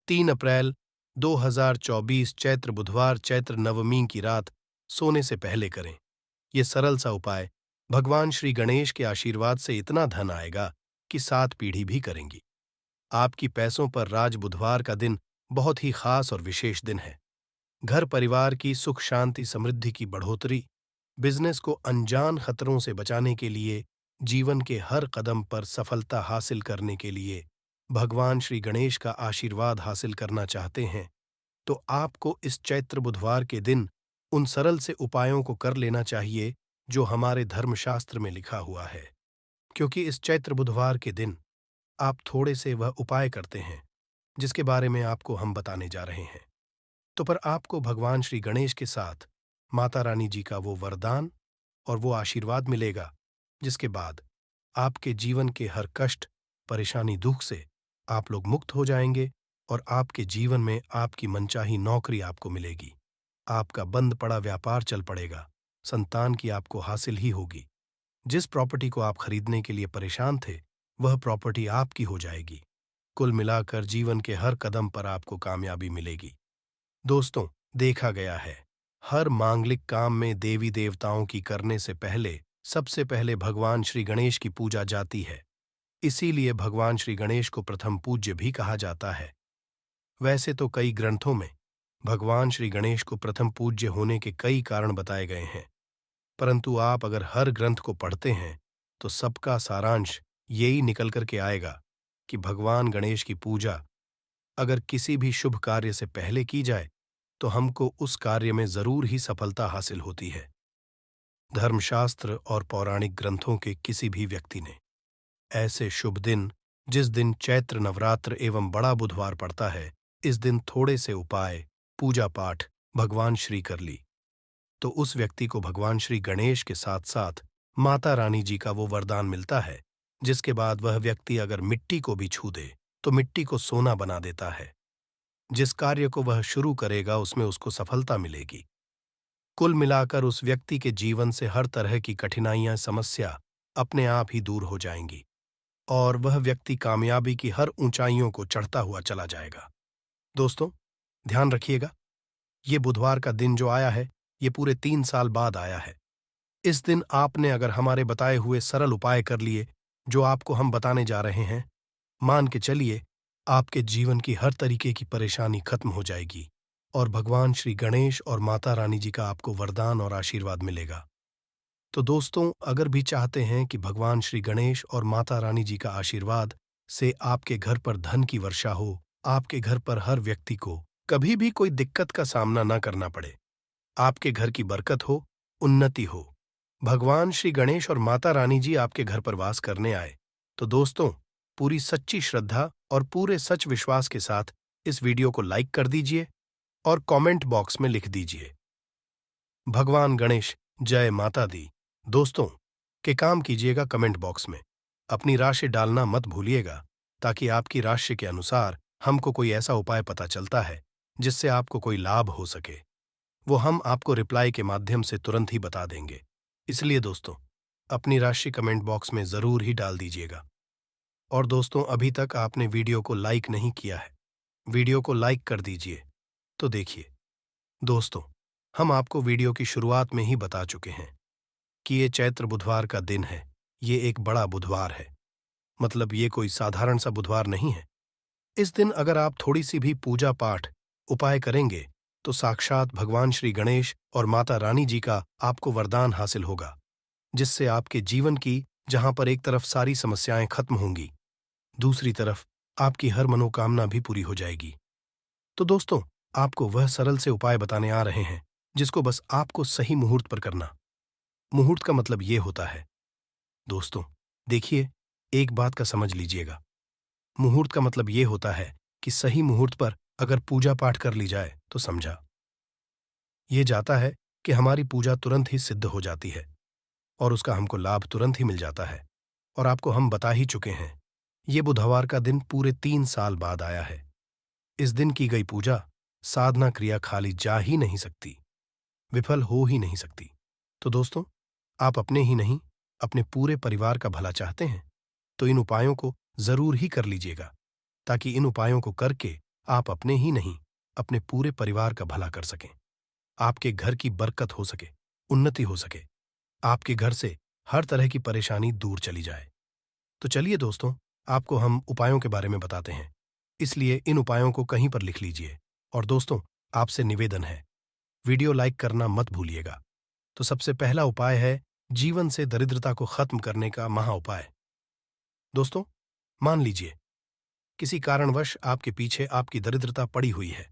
3 अप्रैल 2024 चैत्र बुधवार चैत्र नवमी की रात सोने से पहले करें। ये सरल सा उपाय भगवान श्री गणेश के आशीर्वाद से इतना धन आएगा कि 7 पीढ़ी भी करेंगी। आपकी पैसों पर राज बुधवार का दिन बहुत ही खास और विशेष दिन है। घर परिवार की सुख शांति समृद्धि की बढ़ोतरी, बिजनेस को अनजान खतरों से बचाने के लिए, जीवन के हर कदम पर सफलता हासिल करने के लिए भगवान श्री गणेश का आशीर्वाद हासिल करना चाहते हैं तो आपको इस चैत्र बुधवार के दिन उन सरल से उपायों को कर लेना चाहिए जो हमारे धर्मशास्त्र में लिखा हुआ है। क्योंकि इस चैत्र बुधवार के दिन आप थोड़े से वह उपाय करते हैं जिसके बारे में आपको हम बताने जा रहे हैं। तो पर आपको भगवान श्री गणेश के साथ माता रानी जी का वो वरदान और वो आशीर्वाद मिलेगा जिसके बाद आपके जीवन के हर कष्ट, परेशानी, दुख से आप लोग मुक्त हो जाएंगे और आपके जीवन में आपकी मनचाही नौकरी आपको मिलेगी। आपका बंद पड़ा व्यापार चल पड़ेगा, संतान की आपको हासिल ही होगी। जिस प्रॉपर्टी को आप खरीदने के लिए परेशान थे वह प्रॉपर्टी आपकी हो जाएगी। कुल मिलाकर जीवन के हर कदम पर आपको कामयाबी मिलेगी। दोस्तों, देखा गया है हर मांगलिक काम में देवी देवताओं की करने से पहले सबसे पहले भगवान श्री गणेश की पूजा जाती है। इसीलिए भगवान श्री गणेश को प्रथम पूज्य भी कहा जाता है। वैसे तो कई ग्रंथों में भगवान श्री गणेश को प्रथम पूज्य होने के कई कारण बताए गए हैं, परंतु आप अगर हर ग्रंथ को पढ़ते हैं तो सबका सारांश यही निकल कर के आएगा कि भगवान गणेश की पूजा अगर किसी भी शुभ कार्य से पहले की जाए तो हमको उस कार्य में जरूर ही सफलता हासिल होती है। धर्मशास्त्र और पौराणिक ग्रंथों के किसी भी व्यक्ति ने ऐसे शुभ दिन, जिस दिन चैत्र नवरात्र एवं बड़ा बुधवार पड़ता है, इस दिन थोड़े से उपाय, पूजा पाठ भगवान श्री कर ली तो उस व्यक्ति को भगवान श्री गणेश के साथ साथ माता रानी जी का वो वरदान मिलता है जिसके बाद वह व्यक्ति अगर मिट्टी को भी छू दे तो मिट्टी को सोना बना देता है। जिस कार्य को वह शुरू करेगा उसमें उसको सफलता मिलेगी। कुल मिलाकर उस व्यक्ति के जीवन से हर तरह की कठिनाइयां, समस्या अपने आप ही दूर हो जाएंगी और वह व्यक्ति कामयाबी की हर ऊंचाइयों को चढ़ता हुआ चला जाएगा। दोस्तों, ध्यान रखिएगा, ये बुधवार का दिन जो आया है ये पूरे 3 साल बाद आया है। इस दिन आपने अगर हमारे बताए हुए सरल उपाय कर लिए जो आपको हम बताने जा रहे हैं, मान के चलिए आपके जीवन की हर तरीके की परेशानी खत्म हो जाएगी और भगवान श्री गणेश और माता रानी जी का आपको वरदान और आशीर्वाद मिलेगा। तो दोस्तों, अगर भी चाहते हैं कि भगवान श्री गणेश और माता रानी जी का आशीर्वाद से आपके घर पर धन की वर्षा हो, आपके घर पर हर व्यक्ति को कभी भी कोई दिक्कत का सामना न करना पड़े, आपके घर की बरकत हो, उन्नति हो, भगवान श्री गणेश और माता रानी जी आपके घर पर वास करने आए, तो दोस्तों पूरी सच्ची श्रद्धा और पूरे सच विश्वास के साथ इस वीडियो को लाइक कर दीजिए और कमेंट बॉक्स में लिख दीजिए, भगवान गणेश जय माता दी। दोस्तों के काम कीजिएगा कमेंट बॉक्स में, अपनी राशि डालना मत भूलिएगा ताकि आपकी राशि के अनुसार हमको कोई ऐसा उपाय पता चलता है जिससे आपको कोई लाभ हो सके, वो हम आपको रिप्लाई के माध्यम से तुरंत ही बता देंगे। इसलिए दोस्तों अपनी राशि कमेंट बॉक्स में जरूर ही डाल दीजिएगा। और दोस्तों, अभी तक आपने वीडियो को लाइक नहीं किया है, वीडियो को लाइक कर दीजिए। तो देखिए दोस्तों, हम आपको वीडियो की शुरुआत में ही बता चुके हैं कि ये चैत्र बुधवार का दिन है, ये एक बड़ा बुधवार है, मतलब ये कोई साधारण सा बुधवार नहीं है। इस दिन अगर आप थोड़ी सी भी पूजा पाठ, उपाय करेंगे तो साक्षात भगवान श्री गणेश और माता रानी जी का आपको वरदान हासिल होगा जिससे आपके जीवन की जहां पर एक तरफ सारी समस्याएं खत्म होंगी, दूसरी तरफ आपकी हर मनोकामना भी पूरी हो जाएगी। तो दोस्तों, आपको वह सरल से उपाय बताने आ रहे हैं जिसको बस आपको सही मुहूर्त पर करना। मुहूर्त का मतलब ये होता है दोस्तों, देखिए एक बात का समझ लीजिएगा, मुहूर्त का मतलब ये होता है कि सही मुहूर्त पर अगर पूजा पाठ कर ली जाए तो समझा ये जाता है कि हमारी पूजा तुरंत ही सिद्ध हो जाती है और उसका हमको लाभ तुरंत ही मिल जाता है। और आपको हम बता ही चुके हैं, ये बुधवार का दिन पूरे 3 साल बाद आया है। इस दिन की गई पूजा, साधना क्रिया खाली जा ही नहीं सकती, विफल हो ही नहीं सकती। तो दोस्तों, आप अपने ही नहीं अपने पूरे परिवार का भला चाहते हैं तो इन उपायों को जरूर ही कर लीजिएगा ताकि इन उपायों को करके आप अपने ही नहीं, अपने पूरे परिवार का भला कर सकें, आपके घर की बरकत हो सके, उन्नति हो सके, आपके घर से हर तरह की परेशानी दूर चली जाए। तो चलिए दोस्तों, आपको हम उपायों के बारे में बताते हैं। इसलिए इन उपायों को कहीं पर लिख लीजिए। और दोस्तों, आपसे निवेदन है, वीडियो लाइक करना मत भूलिएगा। तो सबसे पहला उपाय है जीवन से दरिद्रता को खत्म करने का महा उपाय। दोस्तों, मान लीजिए किसी कारणवश आपके पीछे आपकी दरिद्रता पड़ी हुई है,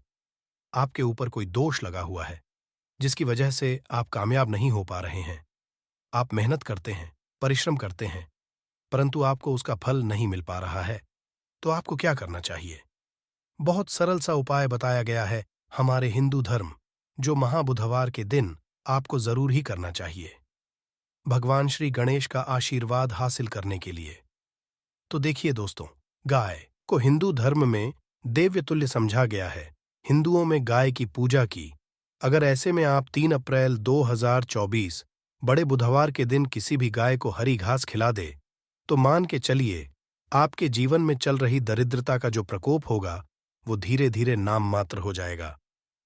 आपके ऊपर कोई दोष लगा हुआ है जिसकी वजह से आप कामयाब नहीं हो पा रहे हैं। आप मेहनत करते हैं, परिश्रम करते हैं, परंतु आपको उसका फल नहीं मिल पा रहा है। तो आपको क्या करना चाहिए? बहुत सरल सा उपाय बताया गया है हमारे हिंदू धर्म, जो महाबुधवार के दिन आपको जरूर ही करना चाहिए, भगवान श्री गणेश का आशीर्वाद हासिल करने के लिए। तो देखिए दोस्तों, गाय को हिंदू धर्म में देव्य तुल्य समझा गया है। हिंदुओं में गाय की पूजा की। अगर ऐसे में आप 3 अप्रैल 2024 बड़े बुधवार के दिन किसी भी गाय को हरी घास खिला दे, तो मान के चलिए आपके जीवन में चल रही दरिद्रता का जो प्रकोप होगा वो धीरे धीरे नाम मात्र हो जाएगा।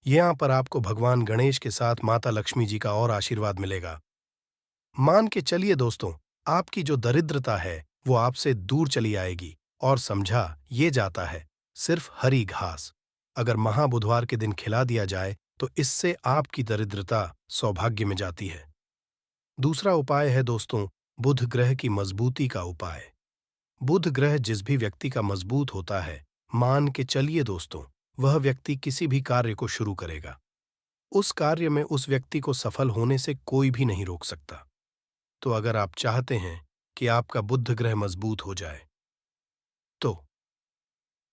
यहां पर आपको भगवान गणेश के साथ माता लक्ष्मी जी का और आशीर्वाद मिलेगा। मान के चलिए दोस्तों, आपकी जो दरिद्रता है वो आपसे दूर चली आएगी। और समझा ये जाता है सिर्फ हरी घास अगर महाबुधवार के दिन खिला दिया जाए तो इससे आपकी दरिद्रता सौभाग्य में जाती है। दूसरा उपाय है दोस्तों, बुध ग्रह की मजबूती का उपाय। बुध ग्रह जिस भी व्यक्ति का मजबूत होता है, मान के चलिए दोस्तों, वह व्यक्ति किसी भी कार्य को शुरू करेगा। उस कार्य में उस व्यक्ति को सफल होने से कोई भी नहीं रोक सकता। तो अगर आप चाहते हैं कि आपका बुध ग्रह मजबूत हो जाए, तो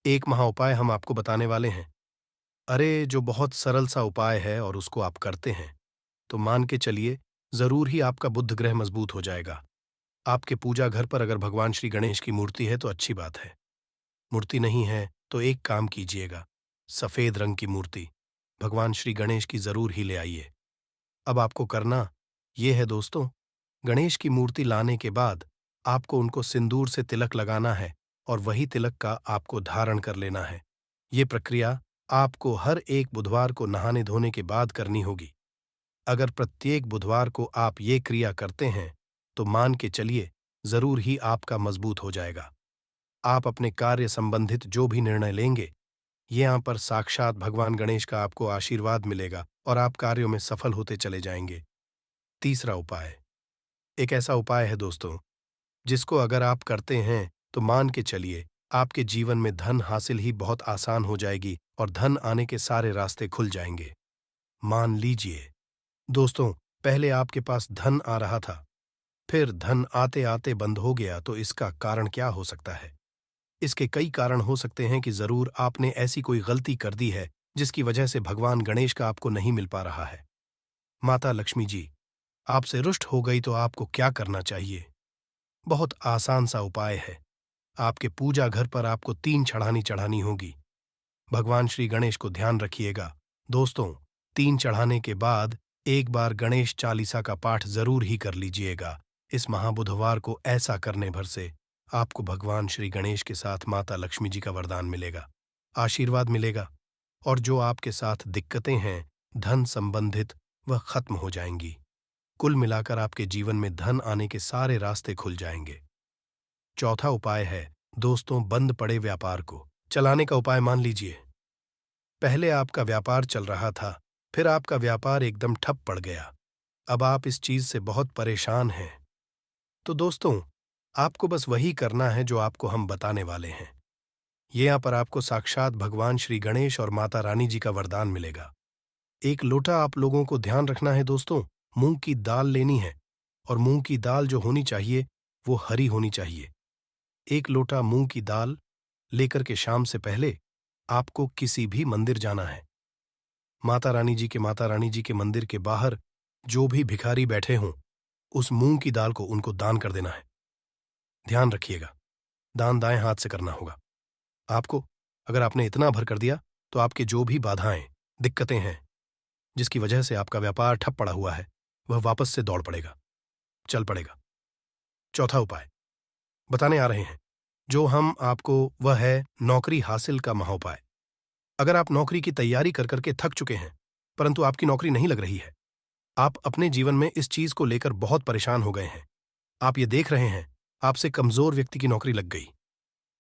एक महा उपाय हम आपको बताने वाले हैं। अरे, जो बहुत सरल सा उपाय है और उसको आप करते हैं, तो मान के चलिए जरूर ही आपका बुध ग्रह मजबूत हो जाएगा। आपके पूजा घर पर अगर भगवान श्री गणेश की मूर्ति है तो अच्छी बात है। मूर्ति नहीं है तो एक काम कीजिएगा, सफेद रंग की मूर्ति भगवान श्री गणेश की जरूर ही ले आइए। अब आपको करना यह है दोस्तों, गणेश की मूर्ति लाने के बाद आपको उनको सिंदूर से तिलक लगाना है और वही तिलक का आपको धारण कर लेना है। ये प्रक्रिया आपको हर एक बुधवार को नहाने धोने के बाद करनी होगी। अगर प्रत्येक बुधवार को आप ये क्रिया करते हैं तो मान के चलिए जरूर ही आपका मजबूत हो जाएगा। आप अपने कार्य संबंधित जो भी निर्णय लेंगे, यहाँ पर साक्षात भगवान गणेश का आपको आशीर्वाद मिलेगा और आप कार्यों में सफल होते चले जाएंगे। तीसरा उपाय एक ऐसा उपाय है दोस्तों, जिसको अगर आप करते हैं तो मान के चलिए आपके जीवन में धन हासिल ही बहुत आसान हो जाएगी और धन आने के सारे रास्ते खुल जाएंगे। मान लीजिए दोस्तों, पहले आपके पास धन आ रहा था, फिर धन आते आते बंद हो गया, तो इसका कारण क्या हो सकता है? इसके कई कारण हो सकते हैं कि जरूर आपने ऐसी कोई गलती कर दी है जिसकी वजह से भगवान गणेश का आपको नहीं मिल पा रहा है। माता लक्ष्मी जी आपसे रुष्ट हो गई तो आपको क्या करना चाहिए? बहुत आसान सा उपाय है। आपके पूजा घर पर आपको 3 चढ़ानी चढ़ानी होगी। भगवान श्री गणेश को ध्यान रखिएगा दोस्तों, 3 चढ़ाने के बाद एक बार गणेश चालीसा का पाठ जरूर ही कर लीजिएगा। इस महाबुधवार को ऐसा करने भर से आपको भगवान श्री गणेश के साथ माता लक्ष्मी जी का वरदान मिलेगा, आशीर्वाद मिलेगा और जो आपके साथ दिक्कतें हैं धन संबंधित वह खत्म हो जाएंगी। कुल मिलाकर आपके जीवन में धन आने के सारे रास्ते खुल जाएंगे। चौथा उपाय है दोस्तों, बंद पड़े व्यापार को चलाने का उपाय। मान लीजिए पहले आपका व्यापार चल रहा था, फिर आपका व्यापार एकदम ठप पड़ गया। अब आप इस चीज से बहुत परेशान हैं। तो दोस्तों, आपको बस वही करना है जो आपको हम बताने वाले हैं। यहाँ पर आपको साक्षात भगवान श्री गणेश और माता रानी जी का वरदान मिलेगा। एक लोटा आप लोगों को ध्यान रखना है दोस्तों, मूंग की दाल लेनी है और मूंग की दाल जो होनी चाहिए वो हरी होनी चाहिए। 1 लोटा मूंग की दाल लेकर के शाम से पहले आपको किसी भी मंदिर जाना है। माता रानी जी के मंदिर के बाहर जो भी भिखारी बैठे हों, उस मूंग की दाल को उनको दान कर देना है। ध्यान रखिएगा, दान दाएं हाथ से करना होगा। आपको अगर आपने इतना भर कर दिया तो आपके जो भी बाधाएं, दिक्कतें हैं, जिसकी वजह से आपका व्यापार ठप पड़ा हुआ है, वह वापस से दौड़ पड़ेगा, चल पड़ेगा। चौथा उपाय बताने आ रहे हैं जो हम आपको, वह है नौकरी हासिल का महाउपाय। अगर आप नौकरी की तैयारी कर करके थक चुके हैं, परंतु आपकी नौकरी नहीं लग रही है, आप अपने जीवन में इस चीज को लेकर बहुत परेशान हो गए हैं, आप ये देख रहे हैं, आपसे कमजोर व्यक्ति की नौकरी लग गई,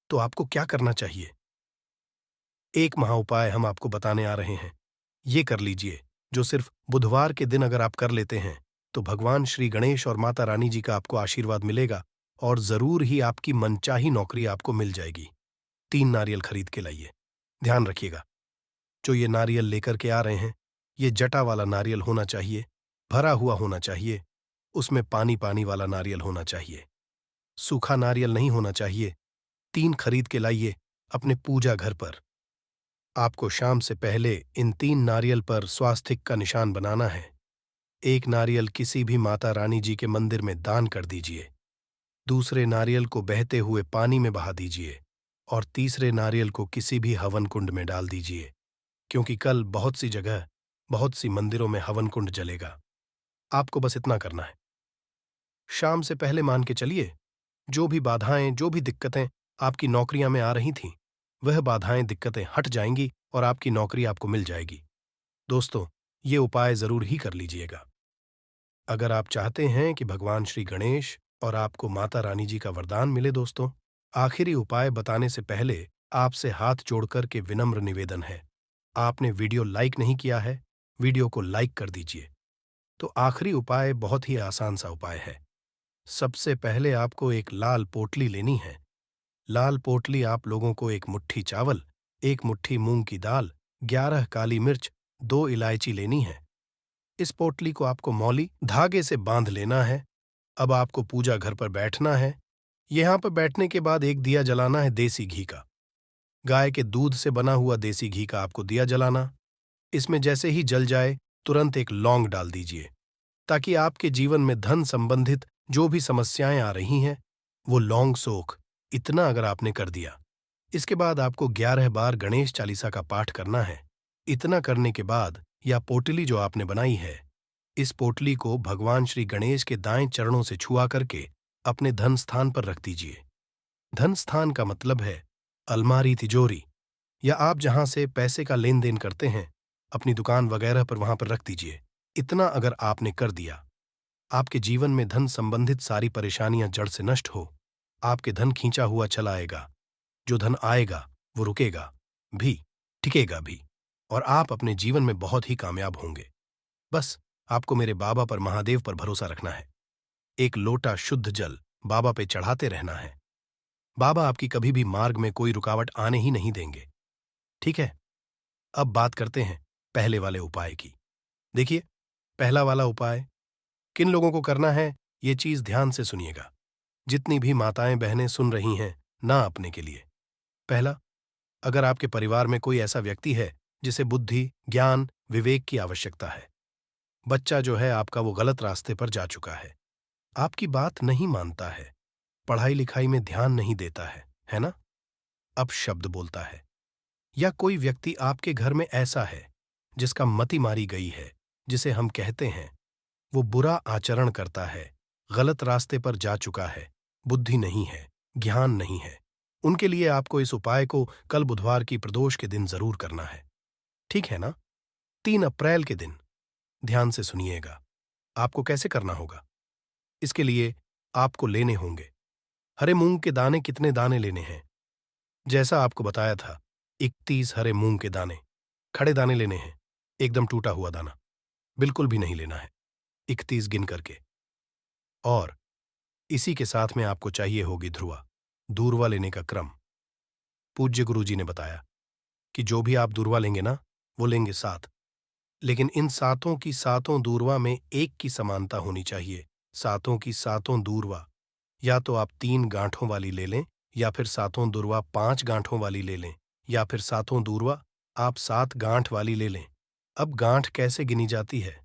तो आपको क्या करना चाहिए? एक महाउपाय हम आपको बताने आ रहे हैं। ये कर लीजिए, जो सिर्फ बुधवार के दिन अगर आप कर लेते हैं, तो भगवान श्री गणेश और माता रानी जी का आपको आशीर्वाद मिलेगा और जरूर ही आपकी मनचाही नौकरी आपको मिल जाएगी। 3 नारियल खरीद के लाइए। ध्यान रखिएगा, जो ये नारियल लेकर के आ रहे हैं, ये जटा वाला नारियल होना चाहिए, भरा हुआ होना चाहिए, उसमें पानी पानी वाला नारियल होना चाहिए। सूखा नारियल नहीं होना चाहिए। 3 खरीद के लाइए अपने पूजा घर पर। आपको शाम से पहले इन 3 नारियल पर स्वास्तिक का निशान बनाना है। एक नारियल किसी भी माता रानी जी के मंदिर में दान कर दीजिए, दूसरे नारियल को बहते हुए पानी में बहा दीजिए और तीसरे नारियल को किसी भी हवन कुंड में डाल दीजिए, क्योंकि कल बहुत सी जगह, बहुत सी मंदिरों में हवन कुंड जलेगा। आपको बस इतना करना है। शाम से पहले मान के चलिए, जो भी बाधाएं, जो भी दिक्कतें आपकी नौकरियां में आ रही थीं, वह बाधाएं, दिक्कतें हट जाएंगी और आपकी नौकरी आपको मिल जाएगी। दोस्तों, ये उपाय जरूर ही कर लीजिएगा। अगर आप चाहते हैं कि भगवान श्री गणेश और आपको माता रानी जी का वरदान मिले दोस्तों, आखिरी उपाय बताने से पहले आपसे हाथ जोड़कर के विनम्र निवेदन है, आपने वीडियो लाइक नहीं किया है, वीडियो को लाइक कर दीजिए। तो आखिरी उपाय बहुत ही आसान सा उपाय है। सबसे पहले आपको एक लाल पोटली लेनी है। लाल पोटली आप लोगों को 1 मुट्ठी चावल, 1 मुट्ठी मूंग की दाल, 11 काली मिर्च, 2 इलायची लेनी है। इस पोटली को आपको मौली धागे से बांध लेना है। अब आपको पूजा घर पर बैठना है। यहां पर बैठने के बाद एक दिया जलाना है देसी घी का। गाय के दूध से बना हुआ देसी घी का आपको दिया जलाना। इसमें जैसे ही जल जाए, तुरंत एक लौंग डाल दीजिए, ताकि आपके जीवन में धन संबंधित जो भी समस्याएं आ रही हैं, वो लौंग सोख, इतना अगर आपने कर दिया। इसके बाद आपको 11 बार गणेश चालीसा का पाठ करना है। इतना करने के बाद या पोटली जो आपने बनाई है, इस पोटली को भगवान श्री गणेश के दाएं चरणों से छुआ करके अपने धन स्थान पर रख दीजिए। धन स्थान का मतलब है अलमारी, तिजोरी, या आप जहां से पैसे का लेन देन करते हैं, अपनी दुकान वगैरह पर वहां पर रख दीजिए। इतना अगर आपने कर दिया, आपके जीवन में धन संबंधित सारी परेशानियां जड़ से नष्ट हो, आपके धन खींचा हुआ चला आएगा। जो धन आएगा वो रुकेगा भी, टिकेगा भी, और आप अपने जीवन में बहुत ही कामयाब होंगे। बस आपको मेरे बाबा पर, महादेव पर भरोसा रखना है। एक लोटा शुद्ध जल बाबा पे चढ़ाते रहना है। बाबा आपकी कभी भी मार्ग में कोई रुकावट आने ही नहीं देंगे। ठीक है, अब बात करते हैं पहले वाले उपाय की। देखिए, पहला वाला उपाय किन लोगों को करना है, ये चीज ध्यान से सुनिएगा। जितनी भी माताएं बहनें सुन रही हैं, ना अपने के लिए। पहला, अगर आपके परिवार में कोई ऐसा व्यक्ति है जिसे बुद्धि, ज्ञान, विवेक की आवश्यकता है, बच्चा जो है आपका वो गलत रास्ते पर जा चुका है, आपकी बात नहीं मानता है, पढ़ाई लिखाई में ध्यान नहीं देता है ना? अब शब्द बोलता है, या कोई व्यक्ति आपके घर में ऐसा है जिसका मति मारी गई है, जिसे हम कहते हैं वो बुरा आचरण करता है, गलत रास्ते पर जा चुका है, बुद्धि नहीं है, ज्ञान नहीं है, उनके लिए आपको इस उपाय को कल बुधवार की प्रदोष के दिन जरूर करना है। ठीक है ना? 3 अप्रैल के दिन। ध्यान से सुनिएगा, आपको कैसे करना होगा। इसके लिए आपको लेने होंगे हरे मूंग के दाने। कितने दाने लेने हैं? जैसा आपको बताया था, 31 हरे मूंग के दाने, खड़े दाने लेने हैं, एकदम टूटा हुआ दाना बिल्कुल भी नहीं लेना है, 31 गिन करके। और इसी के साथ में आपको चाहिए होगी ध्रुवा, दूर्वा लेने का क्रम। पूज्य गुरु जी ने बताया कि जो भी आप दूर्वा लेंगे ना, वो लेंगे 7, लेकिन इन 7 की 7 दूर्वा में एक की समानता होनी चाहिए। 7 की 7 दूर्वा या तो आप 3 गांठों वाली ले लें, या फिर 7 दूर्वा 5 गांठों वाली ले लें, या फिर 7 दूर्वा आप 7 गांठ वाली ले लें। अब गांठ कैसे गिनी जाती है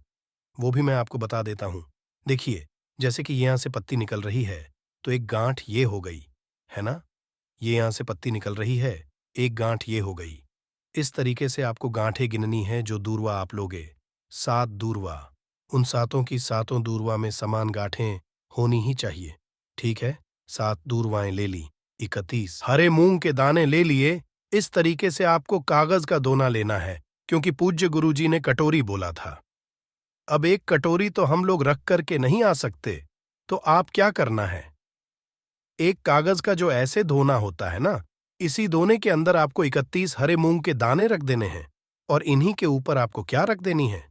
वो भी मैं आपको बता देता हूं। देखिए, जैसे कि यहां से पत्ती निकल रही है, तो एक गांठ ये हो गई, है ना? ये यहां से पत्ती निकल रही है, एक गांठ ये हो गई। इस तरीके से आपको गांठें गिननी है जो दूर्वा आप लोगे। 7 दूर्वा, उन 7 की 7 दूर्वा में समान गांठें होनी ही चाहिए। ठीक है, 7 दूर्वाएं ले ली, 31 हरे मूंग के दाने ले लिए, इस तरीके से आपको कागज का दोना लेना है, क्योंकि पूज्य गुरुजी ने कटोरी बोला था। अब एक कटोरी तो हम लोग रख करके नहीं आ सकते, तो आप क्या करना है, एक कागज का जो ऐसे धोना होता है ना, इसी दोने के अंदर आपको 31 हरे मूंग के दाने रख देने हैं, और इन्हीं के ऊपर आपको क्या रख देनी है,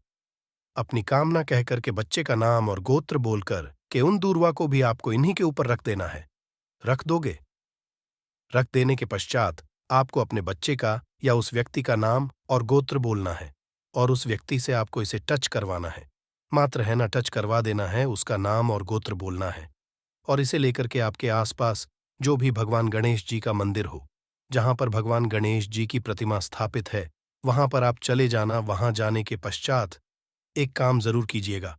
अपनी कामना कह करके बच्चे का नाम और गोत्र बोलकर के उन दूर्वा को भी आपको इन्हीं के ऊपर रख देना है। रख दोगे? रख देने के पश्चात आपको अपने बच्चे का या उस व्यक्ति का नाम और गोत्र बोलना है, और उस व्यक्ति से आपको इसे टच करवाना है। मात्र है ना, टच करवा देना है, उसका नाम और गोत्र बोलना है, और इसे लेकर के आपके आसपास जो भी भगवान गणेश जी का मंदिर हो, जहां पर भगवान गणेश जी की प्रतिमा स्थापित है, वहां पर आप चले जाना। वहां जाने के पश्चात एक काम जरूर कीजिएगा।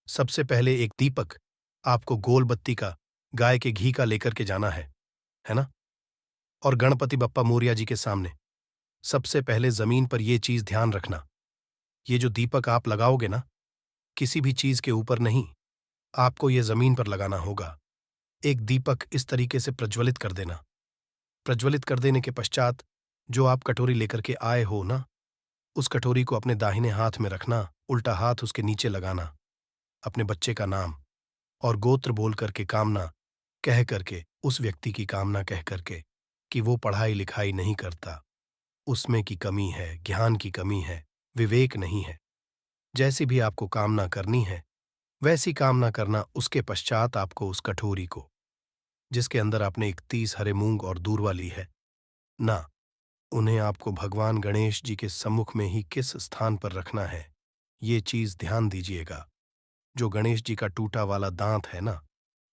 सबसे पहले एक दीपक आपको गोल बत्ती का, गाय के घी का लेकर के जाना है ना? और गणपति बप्पा मोरिया जी के सामने सबसे पहले जमीन पर यह चीज ध्यान रखना, ये जो दीपक आप लगाओगे ना, किसी भी चीज के ऊपर नहीं, आपको यह जमीन पर लगाना होगा। एक दीपक इस तरीके से प्रज्वलित कर देना। प्रज्वलित कर देने के पश्चात जो आप कटोरी लेकर के आए हो ना, उस कटोरी को अपने दाहिने हाथ में रखना, उल्टा हाथ उसके नीचे लगाना, अपने बच्चे का नाम और गोत्र बोल करके कामना कह करके, उस व्यक्ति की कामना कह करके कि वो पढ़ाई लिखाई नहीं करता, उसमें की कमी है, ज्ञान की कमी है, विवेक नहीं है, जैसी भी आपको कामना करनी है वैसी कामना करना। उसके पश्चात आपको उस कटोरी को, जिसके अंदर आपने 31 हरे मूंग और दूर्वा ली है ना, उन्हें आपको भगवान गणेश जी के सम्मुख में ही किस स्थान पर रखना है, ये चीज ध्यान दीजिएगा। जो गणेश जी का टूटा वाला दांत है ना,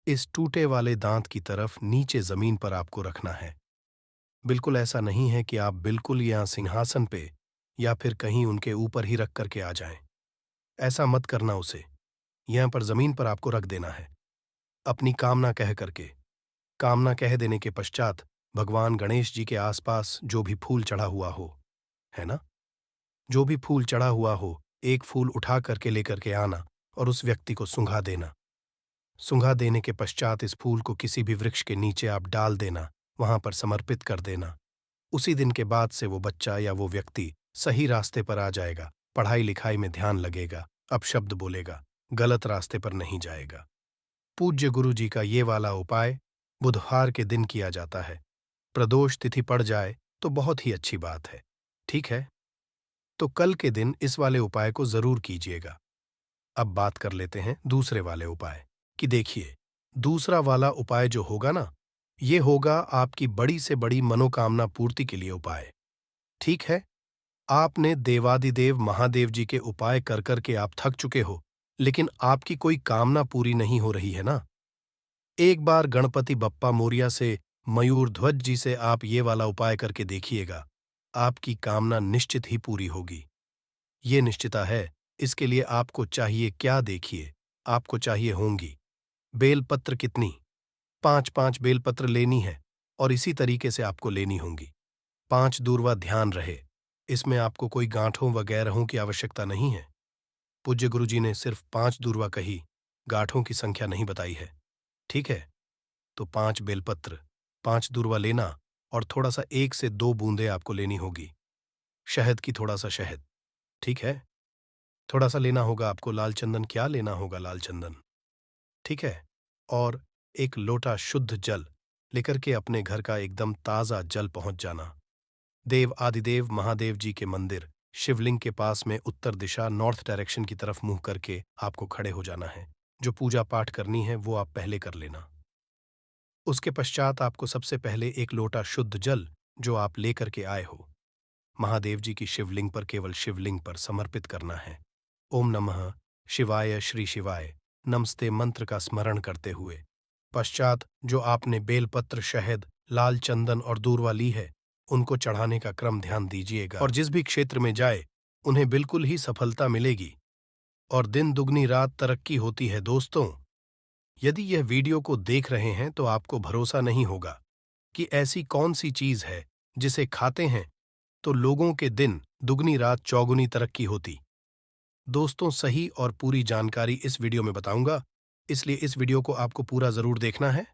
इस टूटे वाले दांत की तरफ नीचे जमीन पर आपको रखना है। बिल्कुल ऐसा नहीं है कि आप बिल्कुल यहां सिंहासन पे या फिर कहीं उनके ऊपर ही रख करके आ जाएं। ऐसा मत करना, उसे यहां पर जमीन पर आपको रख देना है, अपनी कामना कह करके। कामना कह देने के पश्चात भगवान गणेश जी के आसपास जो भी फूल चढ़ा हुआ हो, है ना, जो भी फूल चढ़ा हुआ हो, एक फूल उठा करके लेकर के आना और उस व्यक्ति को सूंघा देना। सूंघा देने के पश्चात इस फूल को किसी भी वृक्ष के नीचे आप डाल देना, वहां पर समर्पित कर देना। उसी दिन के बाद से वो बच्चा या वो व्यक्ति सही रास्ते पर आ जाएगा, पढ़ाई लिखाई में ध्यान लगेगा, अपशब्द बोलेगा, गलत रास्ते पर नहीं जाएगा। पूज्य गुरु जी का ये वाला उपाय बुधवार के दिन किया जाता है। प्रदोष तिथि पड़ जाए तो बहुत ही अच्छी बात है, ठीक है? तो कल के दिन इस वाले उपाय को जरूर कीजिएगा। अब बात कर लेते हैं दूसरे वाले उपाय कि देखिए, दूसरा वाला उपाय जो होगा ना, ये होगा आपकी बड़ी से बड़ी मनोकामना पूर्ति के लिए उपाय। ठीक है, आपने देवादिदेव महादेव जी के उपाय कर कर के आप थक चुके हो, लेकिन आपकी कोई कामना पूरी नहीं हो रही है ना। एक बार गणपति बप्पा मोरिया से, मयूर ध्वज जी से आप ये वाला उपाय करके देखिएगा, आपकी कामना निश्चित ही पूरी होगी। ये निश्चिता है। इसके लिए आपको चाहिए क्या, देखिए, आपको चाहिए होंगी बेलपत्र कितनी, 5-5 बेलपत्र लेनी है, और इसी तरीके से आपको लेनी होंगी। 5 दूर्वा, ध्यान रहे, इसमें आपको कोई गांठों वगैरहों की आवश्यकता नहीं है। पूज्य गुरु जी ने सिर्फ 5 दूर्वा कही, गांठों की संख्या नहीं बताई है, ठीक है? तो 5 बेलपत्र, 5 दूर्वा लेना, और थोड़ा सा 1 से 2 बूंदे आपको लेनी होगी शहद की, थोड़ा सा शहद, ठीक है? थोड़ा सा लेना होगा आपको लाल चंदन, क्या लेना होगा, लाल चंदन, ठीक है? और एक लोटा शुद्ध जल लेकर के अपने घर का एकदम ताजा जल पहुंच जाना। देव आदिदेव महादेव जी के मंदिर शिवलिंग के पास में उत्तर दिशा, नॉर्थ डायरेक्शन की तरफ मुंह करके आपको खड़े हो जाना है। जो पूजा पाठ करनी है वो आप पहले कर लेना। उसके पश्चात आपको सबसे पहले एक लोटा शुद्ध जल जो आप लेकर के आए हो, महादेव जी की शिवलिंग पर, केवल शिवलिंग पर समर्पित करना है। ओम नमः शिवाय, श्री शिवाय नमस्ते मंत्र का स्मरण करते हुए पश्चात जो आपने बेलपत्र, शहद, लाल चंदन और दूर्वा ली है, उनको चढ़ाने का क्रम ध्यान दीजिएगा। और जिस भी क्षेत्र में जाए उन्हें बिल्कुल ही सफलता मिलेगी और दिन दुगनी रात तरक्की होती है। दोस्तों, यदि यह वीडियो को देख रहे हैं तो आपको भरोसा नहीं होगा कि ऐसी कौन सी चीज है जिसे खाते हैं तो लोगों के दिन दुगनी रात चौगुनी तरक्की होती। दोस्तों, सही और पूरी जानकारी इस वीडियो में बताऊंगा, इसलिए इस वीडियो को आपको पूरा जरूर देखना है।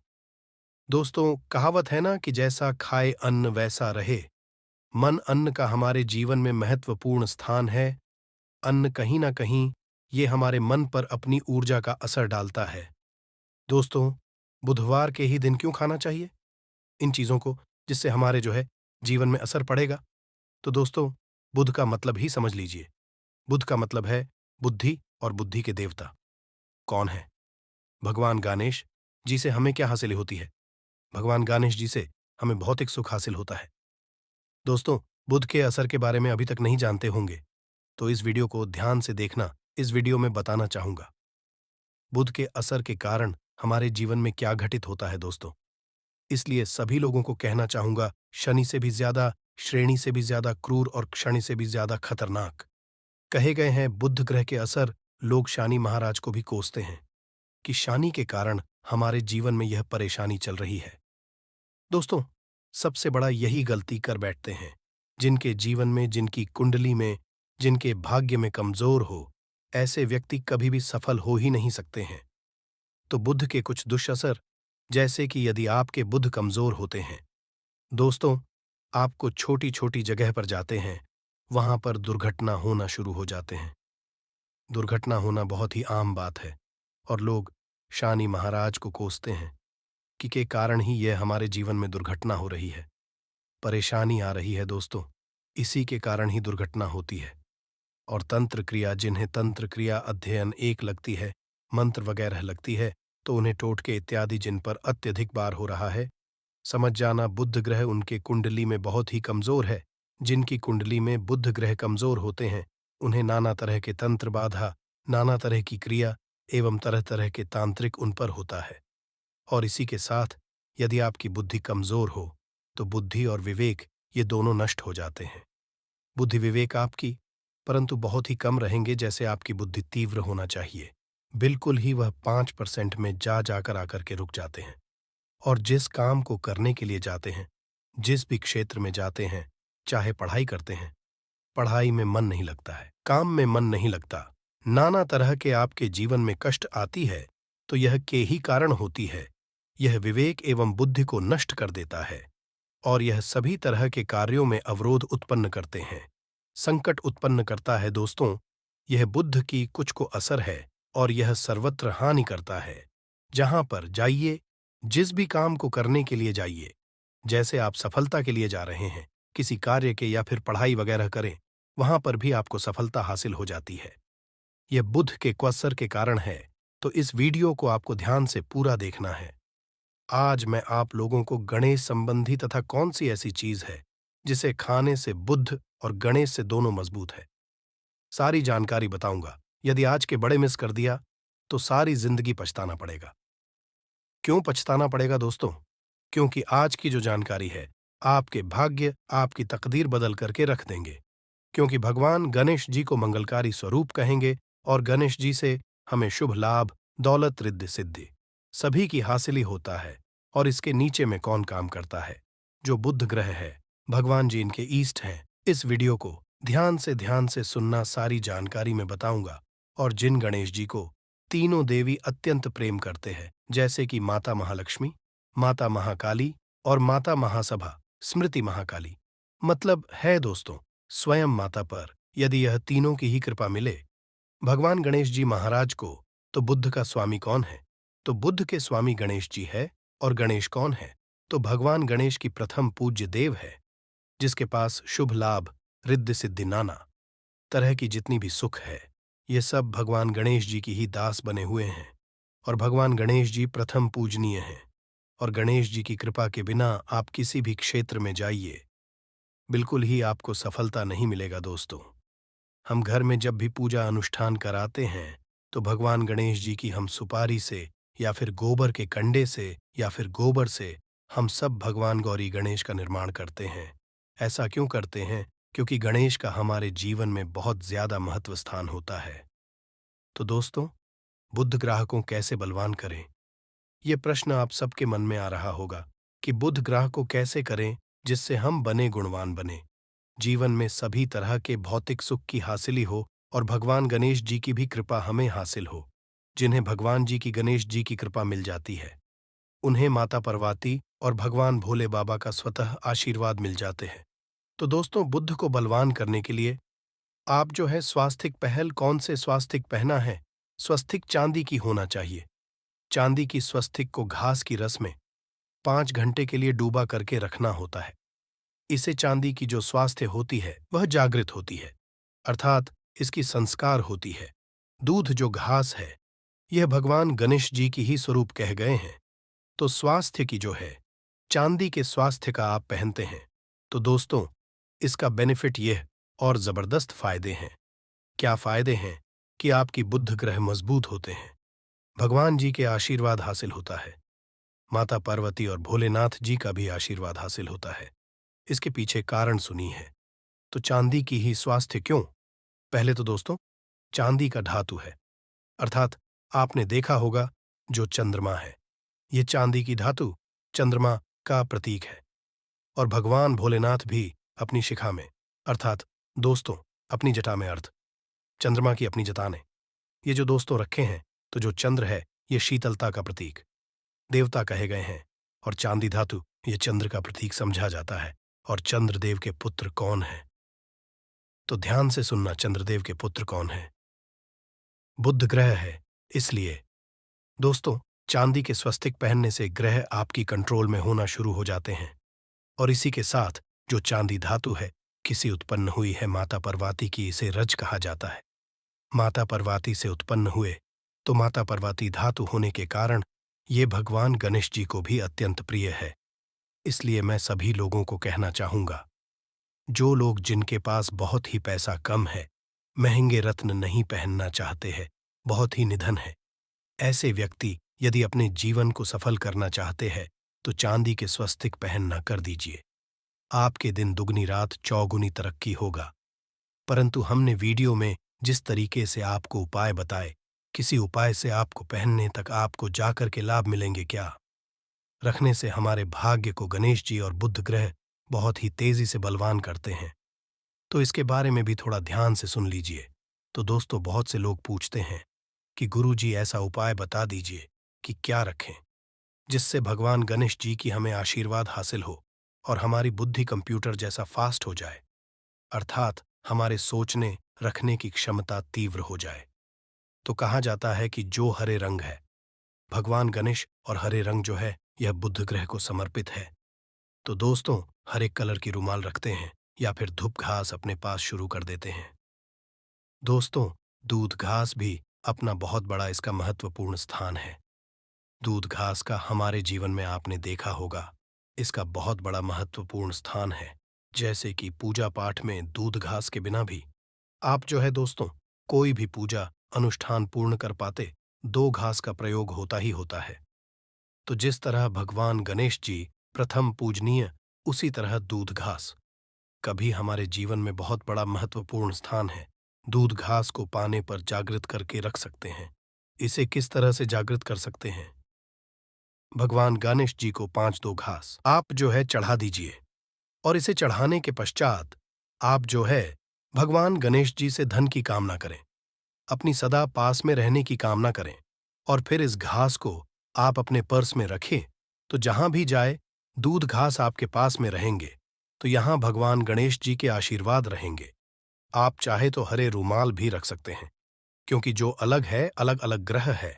दोस्तों, कहावत है ना कि जैसा खाए अन्न वैसा रहे। मन अन्न का हमारे जीवन में महत्वपूर्ण स्थान है। अन्न कहीं ना कहीं ये हमारे मन पर अपनी ऊर्जा का असर डालता है। दोस्तों, बुधवार के ही दिन क्यों खाना चाहिए इन चीजों को, जिससे हमारे जो है जीवन में असर पड़ेगा? तो दोस्तों, बुध का मतलब ही समझ लीजिए। बुध का मतलब है बुद्धि, और बुद्धि के देवता कौन है? भगवान गणेश जी से हमें क्या हासिल होती है? भगवान गणेश जी से हमें भौतिक सुख हासिल होता है। दोस्तों, बुध के असर के बारे में अभी तक नहीं जानते होंगे, तो इस वीडियो को ध्यान से देखना। इस वीडियो में बताना चाहूंगा बुध के असर के कारण हमारे जीवन में क्या घटित होता है दोस्तों। इसलिए सभी लोगों को कहना चाहूंगा, शनि से भी ज्यादा, श्रेणी से भी ज्यादा क्रूर और शनि से भी ज्यादा खतरनाक कहे गए हैं बुध ग्रह के असर। लोग शनि महाराज को भी कोसते हैं कि शनि के कारण हमारे जीवन में यह परेशानी चल रही है। दोस्तों, सबसे बड़ा यही गलती कर बैठते हैं। जिनके जीवन में, जिनकी कुंडली में, जिनके भाग्य में कमजोर हो, ऐसे व्यक्ति कभी भी सफल हो ही नहीं सकते हैं। तो बुध के कुछ दुष्असर, जैसे कि यदि आपके बुध कमजोर होते हैं, दोस्तों, आपको छोटी छोटी जगह पर जाते हैं, वहां पर दुर्घटना होना शुरू हो जाते हैं। दुर्घटना होना बहुत ही आम बात है, और लोग शनि महाराज को कोसते हैं कि के कारण ही यह हमारे जीवन में दुर्घटना हो रही है, परेशानी आ रही है। दोस्तों, इसी के कारण ही दुर्घटना होती है। और तंत्र क्रिया, जिन्हें तंत्र क्रिया अध्ययन एक लगती है, मंत्र वगैरह लगती है, तो उन्हें टोटके इत्यादि जिन पर अत्यधिक बार हो रहा है, समझ जाना बुध ग्रह उनके कुंडली में बहुत ही कमजोर है। जिनकी कुंडली में बुध ग्रह कमजोर होते हैं, उन्हें नाना तरह के तंत्र बाधा, नाना तरह की क्रिया एवं तरह तरह के तांत्रिक उन पर होता है। और इसी के साथ यदि आपकी बुद्धि कमजोर हो, तो बुद्धि और विवेक ये दोनों नष्ट हो जाते हैं। बुद्धि विवेक आपकी परंतु बहुत ही कम रहेंगे, जैसे आपकी बुद्धि तीव्र होना चाहिए। बिल्कुल ही वह 5% में जा जाकर आकर के रुक जाते हैं। और जिस काम को करने के लिए जाते हैं, जिस भी क्षेत्र में जाते हैं, चाहे पढ़ाई करते हैं, पढ़ाई में मन नहीं लगता है, काम में मन नहीं लगता, नाना तरह के आपके जीवन में कष्ट आती है, तो यह के ही कारण होती है। यह विवेक एवं बुद्धि को नष्ट कर देता है, और यह सभी तरह के कार्यों में अवरोध उत्पन्न करते हैं, संकट उत्पन्न करता है। दोस्तों, यह बुद्ध की कुछ को असर है, और यह सर्वत्र हानि करता है। जहां पर जाइए, जिस भी काम को करने के लिए जाइए, जैसे आप सफलता के लिए जा रहे हैं, किसी कार्य के या फिर पढ़ाई वगैरह करें, वहां पर भी आपको सफलता हासिल हो जाती है। यह बुध के क्वसर के कारण है। तो इस वीडियो को आपको ध्यान से पूरा देखना है। आज मैं आप लोगों को गणेश संबंधी तथा कौन सी ऐसी चीज है जिसे खाने से बुध और गणेश से दोनों मजबूत है, सारी जानकारी बताऊंगा। यदि आज के बड़े मिस कर दिया तो सारी जिंदगी पछताना पड़ेगा। क्यों पछताना पड़ेगा दोस्तों? क्योंकि आज की जो जानकारी है, आपके भाग्य, आपकी तकदीर बदल करके रख देंगे। क्योंकि भगवान गणेश जी को मंगलकारी स्वरूप कहेंगे, और गणेश जी से हमें शुभ लाभ, दौलत, रिद्धि सिद्धि सभी की हासिल होता है। और इसके नीचे में कौन काम करता है? जो बुध ग्रह है, भगवान जी इनके ईष्ट हैं। इस वीडियो को ध्यान से सुनना, सारी जानकारी मैं बताऊंगा। और जिन गणेश जी को तीनों देवी अत्यंत प्रेम करते हैं, जैसे कि माता महालक्ष्मी, माता महाकाली और माता महासभा स्मृति महाकाली, मतलब है दोस्तों स्वयं माता पर यदि यह तीनों की ही कृपा मिले भगवान गणेश जी महाराज को, तो बुद्ध का स्वामी कौन है? तो बुद्ध के स्वामी गणेश जी है। और गणेश कौन है? तो भगवान गणेश की प्रथम पूज्य देव है, जिसके पास शुभ लाभ, रिद्धि सिद्धि, नाना तरह की जितनी भी सुख है, ये सब भगवान गणेश जी की ही दास बने हुए हैं। और भगवान गणेश जी प्रथम पूजनीय हैं। और गणेश जी की कृपा के बिना आप किसी भी क्षेत्र में जाइए, बिल्कुल ही आपको सफलता नहीं मिलेगा। दोस्तों, हम घर में जब भी पूजा अनुष्ठान कराते हैं, तो भगवान गणेश जी की हम सुपारी से या फिर गोबर के कंडे से या फिर गोबर से हम सब भगवान गौरी गणेश का निर्माण करते हैं। ऐसा क्यों करते हैं? क्योंकि गणेश का हमारे जीवन में बहुत ज्यादा महत्व स्थान होता है। तो दोस्तों, बुध ग्रह को कैसे बलवान करें? ये प्रश्न आप सबके मन में आ रहा होगा कि बुध ग्रह को कैसे करें जिससे हम बने गुणवान बने, जीवन में सभी तरह के भौतिक सुख की हासिली हो, और भगवान गणेश जी की भी कृपा हमें हासिल हो। जिन्हें भगवान जी की, गणेश जी की कृपा मिल जाती है, उन्हें माता पार्वती और भगवान भोले बाबा का स्वतः आशीर्वाद मिल जाते हैं। तो दोस्तों, बुद्ध को बलवान करने के लिए आप जो है स्वास्तिक पहल कौन से स्वास्तिक पहना है? स्वस्तिक चांदी की होना चाहिए। चांदी की स्वस्तिक को घास की रस में 5 घंटे के लिए डूबा करके रखना होता है। इससे चांदी की जो स्वास्थ्य होती है वह जागृत होती है, अर्थात इसकी संस्कार होती है। दूध जो घास है, यह भगवान गणेश जी की ही स्वरूप कह गए हैं। तो स्वास्थ्य की जो है, चांदी के स्वास्थ्य का आप पहनते हैं, तो दोस्तों, इसका बेनिफिट यह और जबरदस्त फायदे हैं। क्या फायदे हैं कि आपकी बुध ग्रह मजबूत होते हैं, भगवान जी के आशीर्वाद हासिल होता है, माता पार्वती और भोलेनाथ जी का भी आशीर्वाद हासिल होता है। इसके पीछे कारण सुनी है। तो चांदी की ही स्वास्थ्य क्यों? पहले तो दोस्तों, चांदी का धातु है, अर्थात आपने देखा होगा जो चंद्रमा है, ये चांदी की धातु चंद्रमा का प्रतीक है। और भगवान भोलेनाथ भी अपनी शिखा में, अर्थात दोस्तों अपनी जटा में, अर्थ चंद्रमा की अपनी जटा ने ये जो दोस्तों रखे हैं, तो जो चंद्र है ये शीतलता का प्रतीक देवता कहे गए हैं, और चांदी धातु ये चंद्र का प्रतीक समझा जाता है। और चंद्रदेव के पुत्र कौन है? तो ध्यान से सुनना, चंद्रदेव के पुत्र कौन है? बुध ग्रह है। इसलिए दोस्तों, चांदी के स्वस्तिक पहनने से ग्रह आपकी कंट्रोल में होना शुरू हो जाते हैं। और इसी के साथ जो चांदी धातु है, किसी उत्पन्न हुई है माता पार्वती की, इसे रज कहा जाता है। माता पार्वती से उत्पन्न हुए, तो माता पार्वती धातु होने के कारण ये भगवान गणेश जी को भी अत्यंत प्रिय है। इसलिए मैं सभी लोगों को कहना चाहूंगा, जो लोग जिनके पास बहुत ही पैसा कम है, महंगे रत्न नहीं पहनना चाहते हैं, बहुत ही निधन है, ऐसे व्यक्ति यदि अपने जीवन को सफल करना चाहते हैं, तो चांदी के स्वस्तिक पहनना कर दीजिए। आपके दिन दुगनी रात चौगुनी तरक्की होगा। परंतु हमने वीडियो में जिस तरीके से आपको उपाय बताए, किसी उपाय से आपको पहनने तक आपको जाकर के लाभ मिलेंगे क्या? रखने से हमारे भाग्य को गणेश जी और बुध ग्रह बहुत ही तेजी से बलवान करते हैं। तो इसके बारे में भी थोड़ा ध्यान से सुन लीजिए। तो दोस्तों, बहुत से लोग पूछते हैं कि गुरु जी ऐसा उपाय बता दीजिए कि क्या रखें जिससे भगवान गणेश जी की हमें आशीर्वाद हासिल हो और हमारी बुद्धि कंप्यूटर जैसा फास्ट हो जाए, अर्थात हमारे सोचने रखने की क्षमता तीव्र हो जाए। तो कहा जाता है कि जो हरे रंग है, भगवान गणेश और हरे रंग जो है यह बुध ग्रह को समर्पित है। तो दोस्तों, हर एक कलर की रुमाल रखते हैं या फिर धूप घास अपने पास शुरू कर देते हैं। दोस्तों, दूध घास भी अपना बहुत बड़ा इसका महत्वपूर्ण स्थान है। दूध घास का हमारे जीवन में आपने देखा होगा, इसका बहुत बड़ा महत्वपूर्ण स्थान है। जैसे कि पूजा पाठ में दूध घास के बिना भी आप जो है दोस्तों, कोई भी पूजा अनुष्ठान पूर्ण कर पाते, 2 घास का प्रयोग होता ही होता है। तो जिस तरह भगवान गणेश जी प्रथम पूजनीय, उसी तरह दूध घास कभी हमारे जीवन में बहुत बड़ा महत्वपूर्ण स्थान है। दूध घास को पाने पर जागृत करके रख सकते हैं। इसे किस तरह से जागृत कर सकते हैं? भगवान गणेश जी को 5 घास आप जो है चढ़ा दीजिए, और इसे चढ़ाने के पश्चात आप जो है भगवान गणेश जी से धन की कामना करें, अपनी सदा पास में रहने की कामना करें, और फिर इस घास को आप अपने पर्स में रखें। तो जहां भी जाए दूध घास आपके पास में रहेंगे, तो यहां भगवान गणेश जी के आशीर्वाद रहेंगे। आप चाहे तो हरे रूमाल भी रख सकते हैं, क्योंकि जो अलग है, अलग अलग ग्रह है,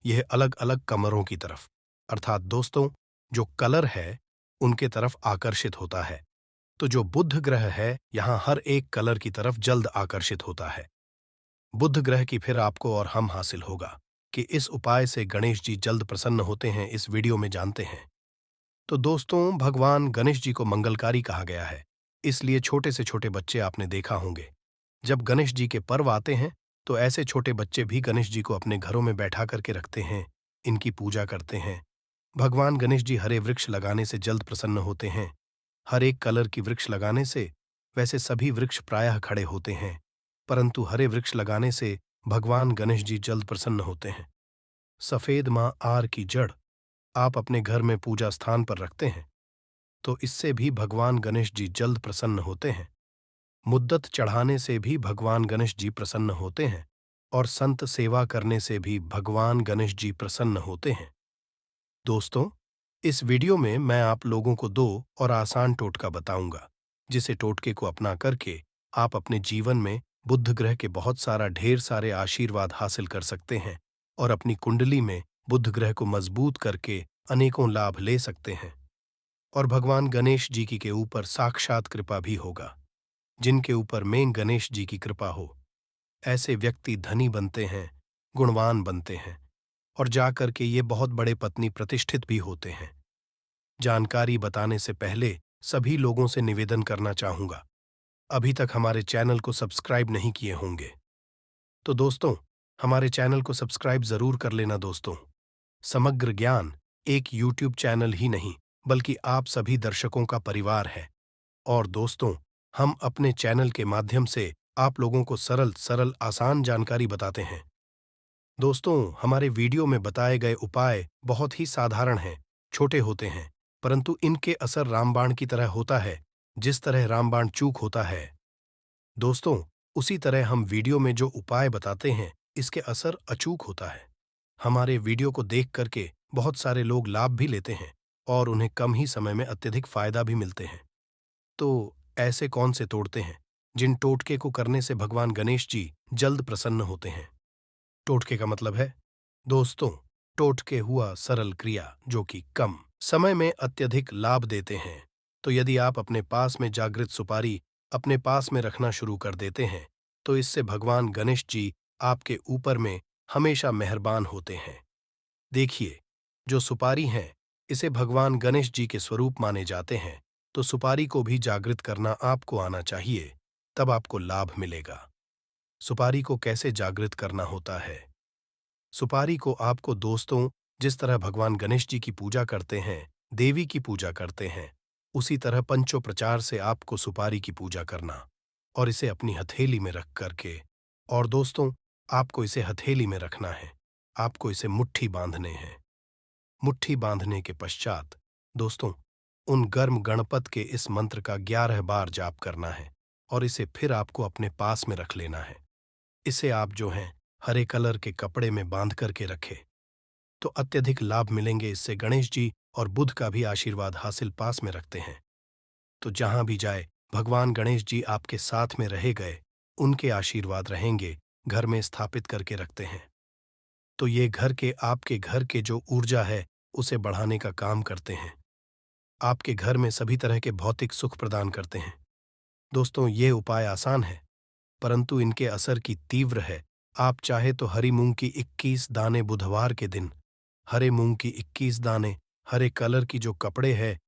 यह अलग अलग कमरों की तरफ, अर्थात दोस्तों जो कलर है उनके तरफ आकर्षित होता है। तो जो बुध ग्रह है, यहां हर एक कलर की तरफ जल्द आकर्षित होता है। बुध ग्रह की फिर आपको और हम हासिल होगा कि इस उपाय से गणेश जी जल्द प्रसन्न होते हैं, इस वीडियो में जानते हैं। तो दोस्तों, भगवान गणेश जी को मंगलकारी कहा गया है, इसलिए छोटे से छोटे बच्चे आपने देखा होंगे, जब गणेश जी के पर्व आते हैं तो ऐसे छोटे बच्चे भी गणेश जी को अपने घरों में बैठा करके रखते हैं, इनकी पूजा करते हैं। भगवान गणेश जी हरे वृक्ष लगाने से जल्द प्रसन्न होते हैं। हर एक कलर की वृक्ष लगाने से, वैसे सभी वृक्ष प्रायः खड़े होते हैं, परंतु हरे वृक्ष लगाने से भगवान गणेश जी जल्द प्रसन्न होते हैं। सफेद मां आर की जड़ आप अपने घर में पूजा स्थान पर रखते हैं, तो इससे भी भगवान गणेश जी जल्द प्रसन्न होते हैं। मुद्दत चढ़ाने से भी भगवान गणेश जी प्रसन्न होते हैं, और संत सेवा करने से भी भगवान गणेश जी प्रसन्न होते हैं। दोस्तों, इस वीडियो में मैं आप लोगों को 2 और आसान टोटका बताऊंगा, जिसे टोटके को अपना करके आप अपने जीवन में बुध ग्रह के बहुत सारा ढेर सारे आशीर्वाद हासिल कर सकते हैं और अपनी कुंडली में बुध ग्रह को मजबूत करके अनेकों लाभ ले सकते हैं। और भगवान गणेश जी की के ऊपर साक्षात कृपा भी होगा। जिनके ऊपर मेन गणेश जी की कृपा हो, ऐसे व्यक्ति धनी बनते हैं, गुणवान बनते हैं और जाकर के ये बहुत बड़े पत्नी प्रतिष्ठित भी होते हैं। जानकारी बताने से पहले सभी लोगों से निवेदन करना चाहूंगा, अभी तक हमारे चैनल को सब्सक्राइब नहीं किए होंगे तो दोस्तों हमारे चैनल को सब्सक्राइब जरूर कर लेना दोस्तों। समग्र ज्ञान एक यूट्यूब चैनल ही नहीं बल्कि आप सभी दर्शकों का परिवार है। और दोस्तों, हम अपने चैनल के माध्यम से आप लोगों को सरल सरल आसान जानकारी बताते हैं। दोस्तों, हमारे वीडियो में बताए गए उपाय बहुत ही साधारण हैं, छोटे होते हैं, परंतु इनके असर रामबाण की तरह होता है। जिस तरह रामबाण चूक होता है दोस्तों, उसी तरह हम वीडियो में जो उपाय बताते हैं इसके असर अचूक होता है। हमारे वीडियो को देख करके बहुत सारे लोग लाभ भी लेते हैं और उन्हें कम ही समय में अत्यधिक फायदा भी मिलते हैं। तो ऐसे कौन से तोड़ते हैं जिन टोटके को करने से भगवान गणेश जी जल्द प्रसन्न होते हैं? टोटके का मतलब है दोस्तों, टोटके हुआ सरल क्रिया जो कि कम समय में अत्यधिक लाभ देते हैं। तो यदि आप अपने पास में जागृत सुपारी अपने पास में रखना शुरू कर देते हैं तो इससे भगवान गणेश जी आपके ऊपर में हमेशा मेहरबान होते हैं। देखिए, जो सुपारी हैं इसे भगवान गणेश जी के स्वरूप माने जाते हैं, तो सुपारी को भी जागृत करना आपको आना चाहिए, तब आपको लाभ मिलेगा। सुपारी को कैसे जागृत करना होता है? सुपारी को आपको दोस्तों, जिस तरह भगवान गणेश जी की पूजा करते हैं, देवी की पूजा करते हैं, उसी तरह पंचोपचार से आपको सुपारी की पूजा करना और इसे अपनी हथेली में रख करके, और दोस्तों, आपको इसे हथेली में रखना है, आपको इसे मुट्ठी बांधने हैं। मुट्ठी बांधने के पश्चात दोस्तों, उन गर्म गणपत के इस मंत्र का 11 बार जाप करना है और इसे फिर आपको अपने पास में रख लेना है। इसे आप जो हैं हरे कलर के कपड़े में बांध करके रखें तो अत्यधिक लाभ मिलेंगे। इससे गणेश जी और बुध का भी आशीर्वाद हासिल पास में रखते हैं। तो जहां भी जाए भगवान गणेश जी आपके साथ में रहे गए, उनके आशीर्वाद रहेंगे, घर में स्थापित करके रखते हैं। तो ये घर के आपके घर के जो ऊर्जा है उसे बढ़ाने का काम करते हैं, आपके घर में सभी तरह के भौतिक सुख प्रदान करते हैं। दोस्तों, ये उपाय आसान है परंतु इनके असर की तीव्र है। आप चाहे तो हरी मूंग की 21 दाने बुधवार के दिन, हरे मूंग की 21 दाने, हरे कलर की जो कपड़े है